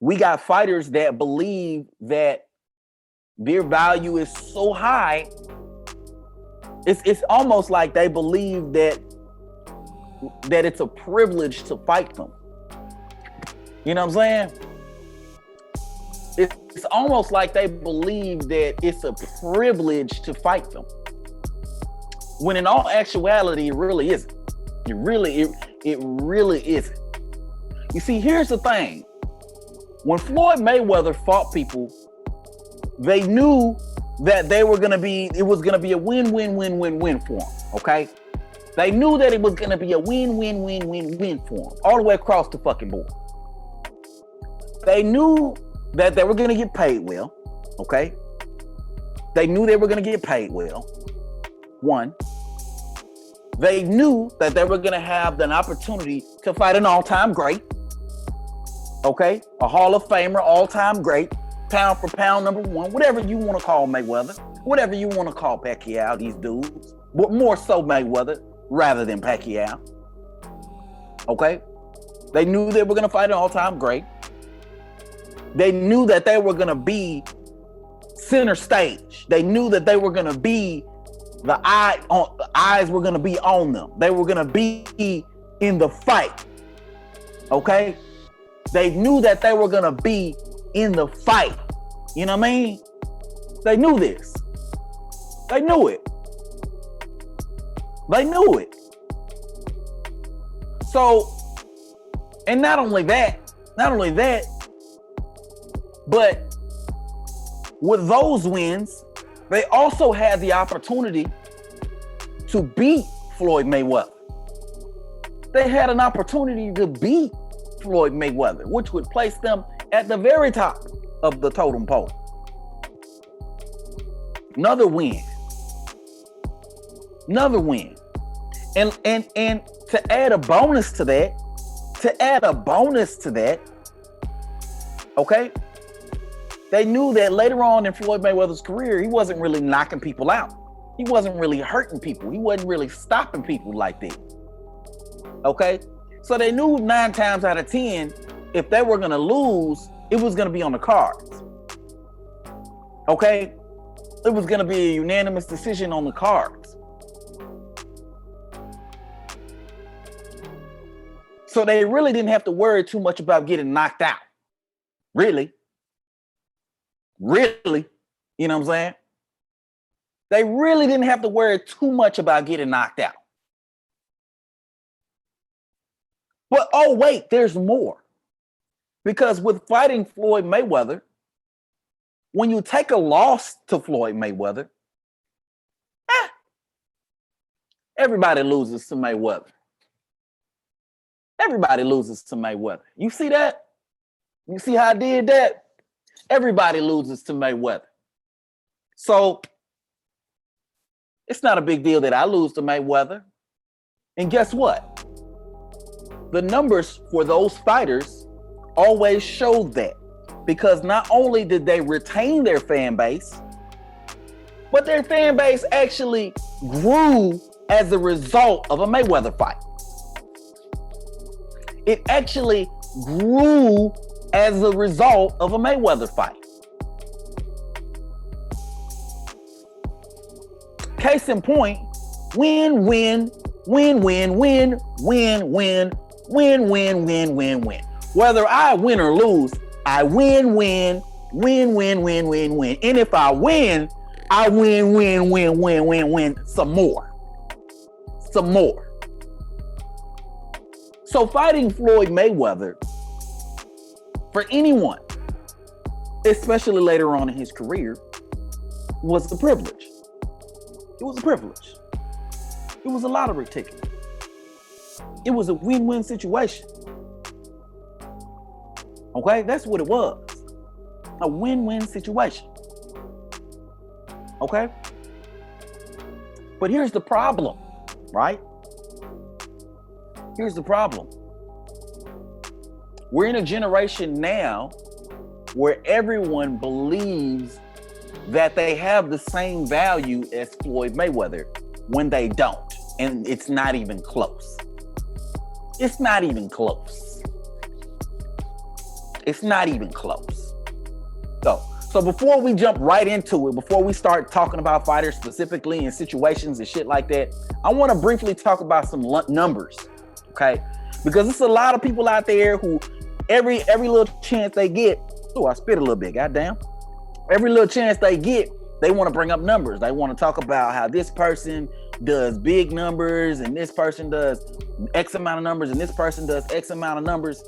We got fighters that believe that their value is so high. It's almost like they believe that it's a privilege to fight them. You know what I'm saying? It's almost like they believe that it's a privilege to fight them. When in all actuality, it really isn't. It really isn't. You see, here's the thing. When Floyd Mayweather fought people, they knew that it was gonna be a win-win-win-win-win for them, okay? They knew that it was gonna be a win-win-win-win-win for them, all the way across the fucking board. They knew that they were gonna get paid well, okay? They knew they were gonna get paid well. One, they knew that they were gonna have an opportunity to fight an all-time great, okay? A Hall of Famer, all-time great, pound for pound number one, whatever you want to call Mayweather, whatever you want to call Pacquiao, these dudes, but more so Mayweather rather than Pacquiao. Okay? They knew they were going to fight an all-time great. They knew that they were going to be center stage. They knew that they were going to be the eyes were going to be on them. They were going to be in the fight. Okay? They knew that they were going to be in the fight. You know what I mean? They knew this. They knew it. They knew it. So, and not only that, but with those wins, they also had the opportunity to beat Floyd Mayweather. They had an opportunity to beat Floyd Mayweather, which would place them at the very top of the totem pole. Another win. And to add a bonus to that, okay? They knew that later on in Floyd Mayweather's career, he wasn't really knocking people out. He wasn't really hurting people. He wasn't really stopping people like that. Okay? So they knew 9 times out of 10, if they were going to lose, it was going to be on the cards. Okay? It was going to be a unanimous decision on the cards. So they really didn't have to worry too much about getting knocked out. Really. You know what I'm saying? They really didn't have to worry too much about getting knocked out. But oh wait, there's more. Because with fighting Floyd Mayweather, when you take a loss to Floyd Mayweather, everybody loses to Mayweather. Everybody loses to Mayweather. You see that? You see how I did that? Everybody loses to Mayweather. So it's not a big deal that I lose to Mayweather. And guess what? The numbers for those fighters always showed that, because not only did they retain their fan base, but their fan base actually grew as a result of a Mayweather fight. It actually grew as a result of a Mayweather fight. Case in point, win, win, win, win, win, win, win, win, win, win, win, win. Whether I win or lose, I win, win, win, win, win, win, win. And if I win, I win, win, win, win, win, win, some more. Some more. So fighting Floyd Mayweather, for anyone, especially later on in his career, was a privilege. It was a privilege. It was a lottery ticket. It was a win-win situation. Okay, that's what it was. A win-win situation. Okay? But here's the problem, right? Here's the problem. We're in a generation now where everyone believes that they have the same value as Floyd Mayweather when they don't. And it's not even close. It's not even close. It's not even close. So before we jump right into it, before we start talking about fighters specifically and situations and shit like that, I want to briefly talk about some numbers, okay? Because there's a lot of people out there who every little chance they get, oh, I spit a little bit, goddamn. Every little chance they get, they want to bring up numbers. They want to talk about how this person does big numbers and this person does X amount of numbers and this person does X amount of numbers.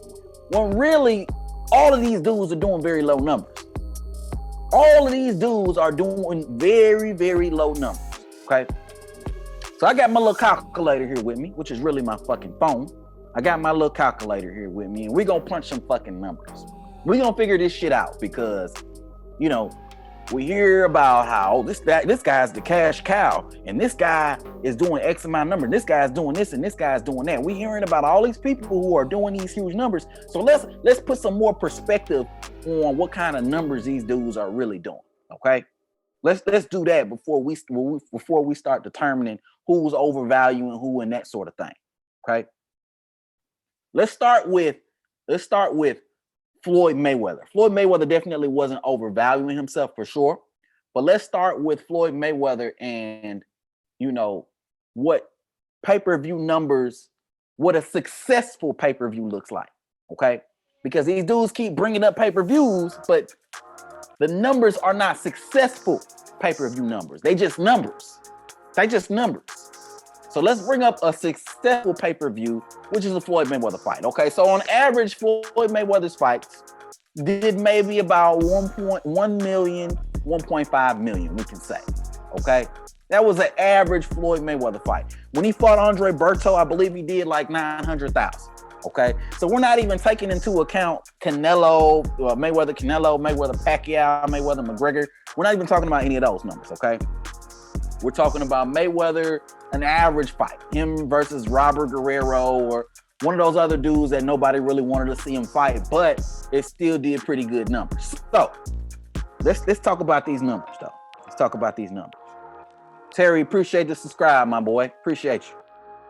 When really, all of these dudes are doing very low numbers. All of these dudes are doing very, very low numbers, okay? So I got my little calculator here with me, which is really my fucking phone. I got my little calculator here with me, and we're gonna punch some fucking numbers. We're gonna figure this shit out because, you know, we hear about how this guy's the cash cow, and this guy is doing X amount of numbers, this guy's doing this, and this guy's doing that. We're hearing about all these people who are doing these huge numbers. So let's put some more perspective on what kind of numbers these dudes are really doing. Okay, let's do that before we start determining who's overvaluing who and that sort of thing. Okay, let's start with Floyd Mayweather. Floyd Mayweather definitely wasn't overvaluing himself for sure, but let's start with Floyd Mayweather and, you know, what pay-per-view numbers, what a successful pay-per-view looks like, okay? Because these dudes keep bringing up pay-per-views, but the numbers are not successful pay-per-view numbers. They just numbers. So let's bring up a successful pay-per-view, which is a Floyd Mayweather fight. Okay, so on average, Floyd Mayweather's fights did maybe about 1.1 million, 1.5 million, we can say. Okay, that was an average Floyd Mayweather fight. When he fought Andre Berto, I believe he did like 900,000. Okay, so we're not even taking into account Mayweather Canelo, Mayweather Pacquiao, Mayweather McGregor. We're not even talking about any of those numbers. Okay, we're talking about Mayweather, an average fight, him versus Robert Guerrero or one of those other dudes that nobody really wanted to see him fight, but it still did pretty good numbers. So let's talk about these numbers though. Let's talk about these numbers. Terry, appreciate the subscribe, my boy. Appreciate you.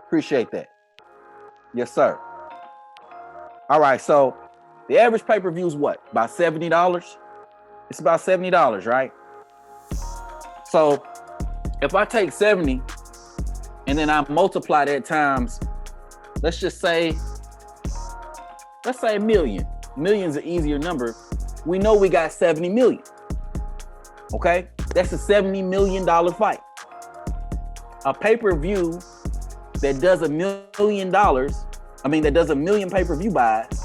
Appreciate that. Yes, sir. All right, so the average pay-per-view is what? About $70? It's about $70, right? So if I take 70 and then I multiply that times, let's say a million. Million's an easier number. We know we got 70 million. Okay? That's a $70 million fight. A pay-per-view that does $1 million, that does 1 million pay-per-view buys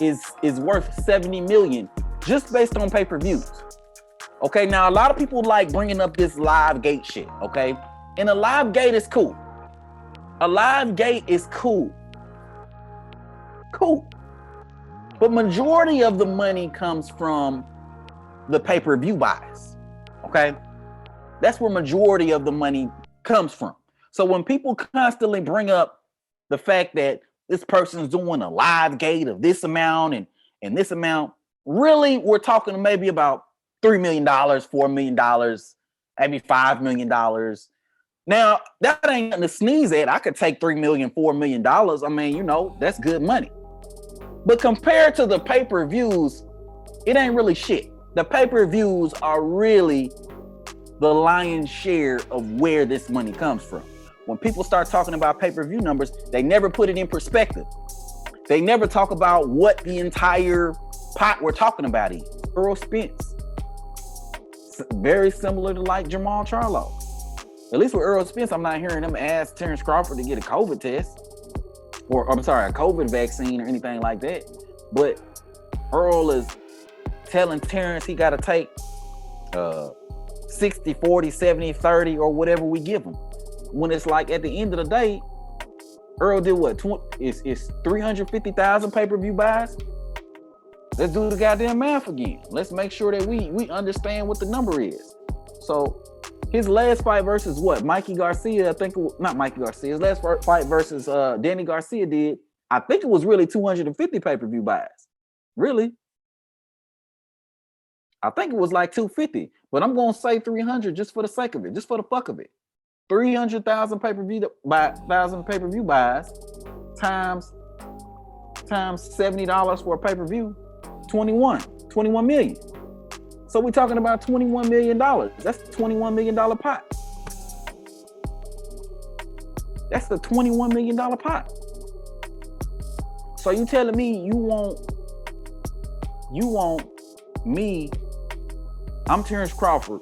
is worth 70 million just based on pay-per-views. Okay, now a lot of people like bringing up this live gate shit, okay? And a live gate is cool. A live gate is cool. Cool. But majority of the money comes from the pay-per-view buys, okay? That's where majority of the money comes from. So when people constantly bring up the fact that this person's doing a live gate of this amount and this amount, really we're talking maybe about $3 million, $4 million, maybe $5 million. Now, that ain't nothing to sneeze at. I could take $3 million, $4 million. I mean, you know, that's good money. But compared to the pay-per-views, it ain't really shit. The pay-per-views are really the lion's share of where this money comes from. When people start talking about pay-per-view numbers, they never put it in perspective. They never talk about what the entire pot we're talking about is. Errol Spence, very similar to like Jamal Charlo. At least with Errol Spence, I'm not hearing him ask Terrence Crawford to get a COVID test, or a COVID vaccine or anything like that. But Earl is telling Terrence he got to take 60, 40, 70, 30, or whatever we give him. When it's like at the end of the day, Earl did what? It's 350,000 pay-per-view buys. Let's do the goddamn math again. Let's make sure that we understand what the number is. So his last fight versus what? Mikey Garcia, not Mikey Garcia. His last fight versus Danny Garcia did, I think it was really 250 pay-per-view buys. Really? I think it was like 250, but I'm going to say 300 just for the sake of it, just for the fuck of it. 300,000 pay-per-view buys times $70 for a pay-per-view. 21 million. So we're talking about $21 million. That's the $21 million pot. That's the $21 million pot. So you telling me you want me, I'm Terrence Crawford,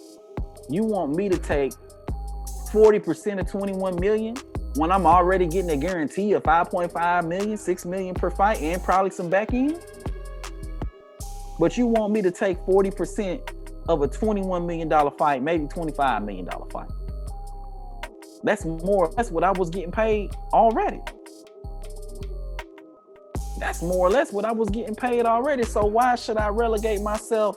you want me to take 40% of 21 million when I'm already getting a guarantee of 5.5 million, 6 million per fight and probably some back end? But you want me to take 40% of a $21 million fight, maybe $25 million fight. That's more or less what I was getting paid already. That's more or less what I was getting paid already. So why should I relegate myself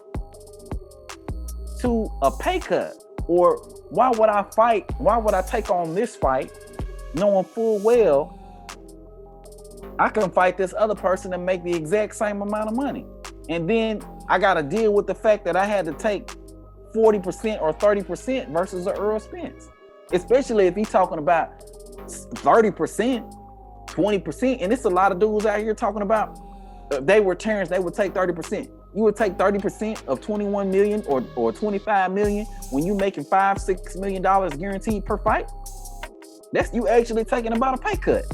to a pay cut? Or why would I fight? Why would I take on this fight knowing full well I can fight this other person and make the exact same amount of money? And then I got to deal with the fact that I had to take 40% or 30% versus the Errol Spence. Especially if he's talking about 30%, 20%. And it's a lot of dudes out here talking about, they were Terrence, they would take 30%. You would take 30% of 21 million or 25 million when you making $5-6 million guaranteed per fight? That's you actually taking about a pay cut.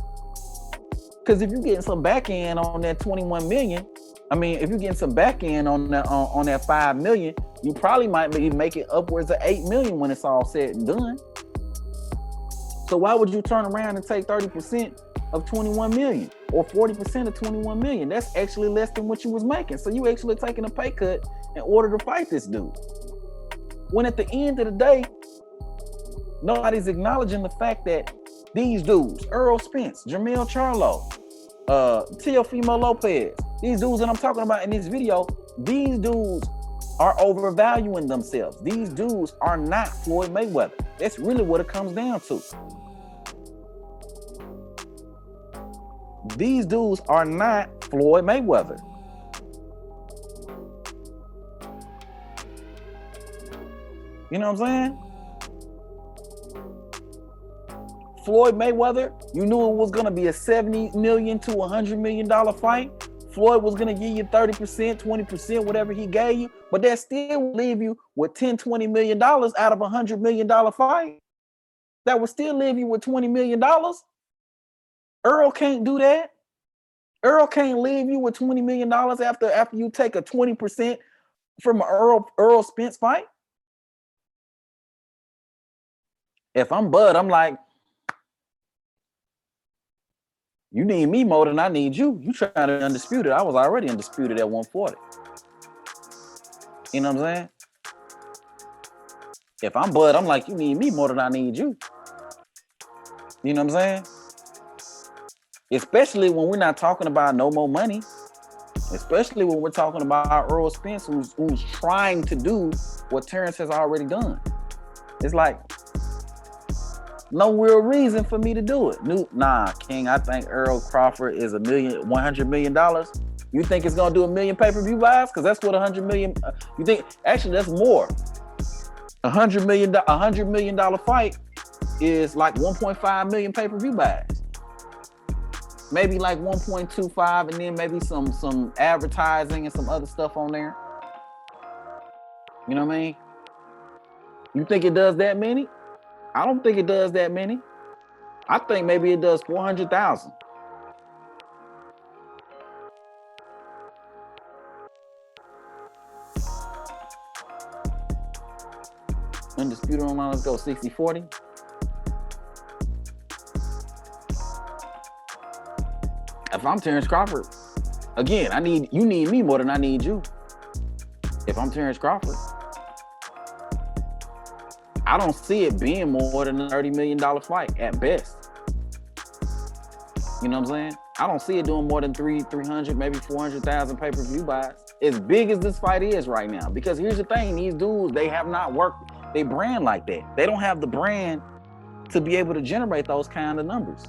Because if you're getting some back end on that 21 million, if you're getting some back end on that 5 million, you probably might be making upwards of 8 million when it's all said and done. So why would you turn around and take 30% of 21 million or 40% of 21 million? That's actually less than what you was making. So you actually taking a pay cut in order to fight this dude. When at the end of the day, nobody's acknowledging the fact that these dudes, Errol Spence, Jermell Charlo, Teofimo Lopez, these dudes that I'm talking about in this video, these dudes are overvaluing themselves. These dudes are not Floyd Mayweather. That's really what it comes down to. These dudes are not Floyd Mayweather. You know what I'm saying? Floyd Mayweather, you knew it was going to be a $70 million to $100 million fight. Floyd was going to give you 30%, 20%, whatever he gave you, but that still would leave you with $10-20 million out of a $100 million fight. That would still leave you with $20 million. Errol can't do that. Errol can't leave you with $20 million after you take a 20% from an Errol Spence fight. If I'm Bud, I'm like, you need me more than I need you. You trying to be undisputed. I was already undisputed at 140. You know what I'm saying? If I'm Bud, I'm like, you need me more than I need you. You know what I'm saying? Especially when we're not talking about no more money. Especially when we're talking about Errol Spence, who's trying to do what Terrence has already done. It's like, no real reason for me to do it. Nah, King, I think Errol Crawford is $100 million. You think it's gonna do 1 million pay-per-view buys? Because that's what 100 million. You think actually that's more. $100 million fight is like 1.5 million pay-per-view buys. Maybe like 1.25, and then maybe some advertising and some other stuff on there. You know what I mean? You think it does that many? I don't think it does that many. I think maybe it does 400,000. Undisputed online, let's go 60-40. If I'm Terrence Crawford, again, you need me more than I need you. If I'm Terrence Crawford, I don't see it being more than a $30 million fight at best. You know what I'm saying? I don't see it doing more than 300, maybe 400,000 pay-per-view buys. As big as this fight is right now. Because here's the thing, these dudes, they have not worked their brand like that. They don't have the brand to be able to generate those kind of numbers.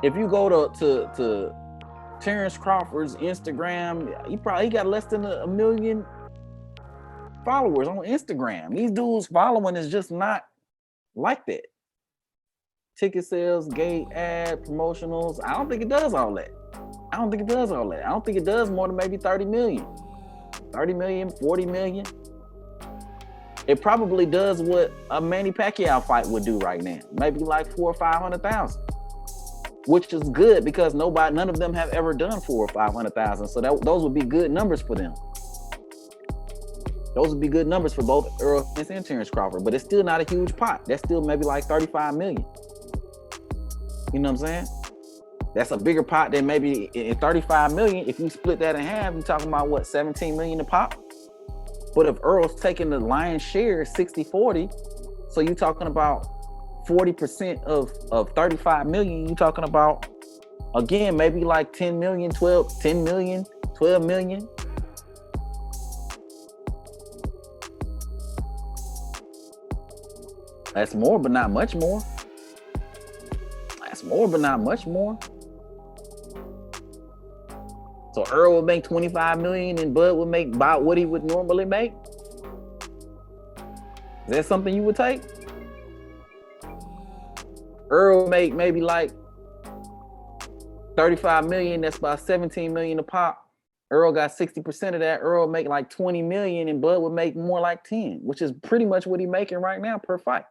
If you go to Terrence Crawford's Instagram, he got less than a million followers on Instagram. These dudes following is just not like that. Ticket sales, gate ad, promotionals. I don't think it does all that. I don't think it does all that. I don't think it does more than maybe 30 million. 30 million, 40 million. It probably does what a Manny Pacquiao fight would do right now. Maybe like 400,000 or 500,000. Which is good because none of them have ever done 400,000 or 500,000. So those would be good numbers for them. Those would be good numbers for both Errol Spence and Terrence Crawford, but it's still not a huge pot. That's still maybe like 35 million. You know what I'm saying? That's a bigger pot than maybe in 35 million. If you split that in half, you're talking about what, 17 million a pop? But if Earl's taking the lion's share, 60-40, so you're talking about 40% of 35 million, you're talking about, again, maybe like 10 million, 10 million, 12 million. That's more, but not much more. That's more, but not much more. So Earl would make 25 million and Bud would make about what he would normally make. Is that something you would take? Earl make maybe like 35 million, that's about 17 million a pop. Earl got 60% of that. Earl make like 20 million and Bud would make more like 10, which is pretty much what he's making right now per fight.